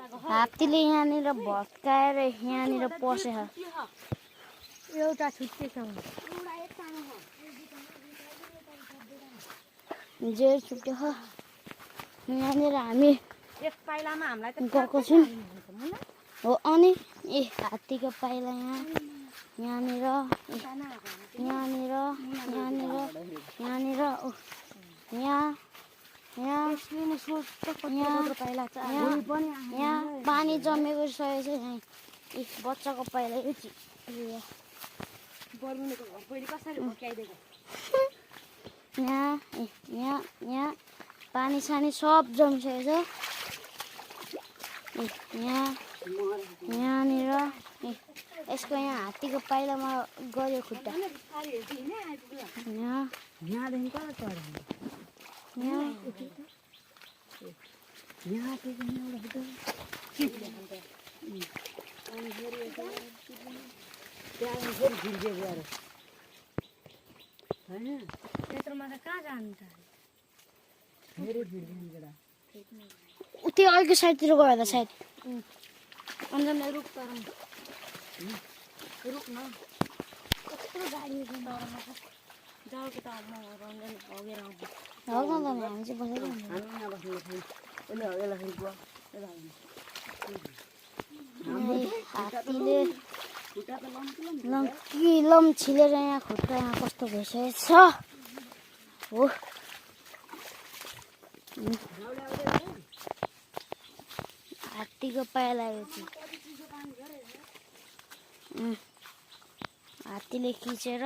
हात्तीले यहाँनिर भत्काएर यहाँनिर पसेछ। एउटा छुट्टेछ जेल छुट्यो यहाँनिर हामी एक पाइलामा हामीलाई त गएको छौँ हो। अनि ए हात्तीको पाइला यहाँनिर यहाँनिर यहाँनिर यहाँनिर यहाँ यहाँ पानी जमेको रहेछ यहाँ। ए बच्चाको पाइला यहाँ पानी सानी सब जमिसकेको छ। यहाँनिर यसको यहाँ हात्तीको पाइलामा गयो खुट्टा। त्यो अर्को साइडतिर गयो होला सायद। अन्जनले रुख तर रुख न कस्तो गाडी जाओको त रञ्जन भगेर आउँछ। हामी चाहिँ बसेर हात्तीले लम छिलेर यहाँ खुट्टा यहाँ कस्तो भइसकेको छ हो। हात्तीको पाइला हात्तीले खिचेर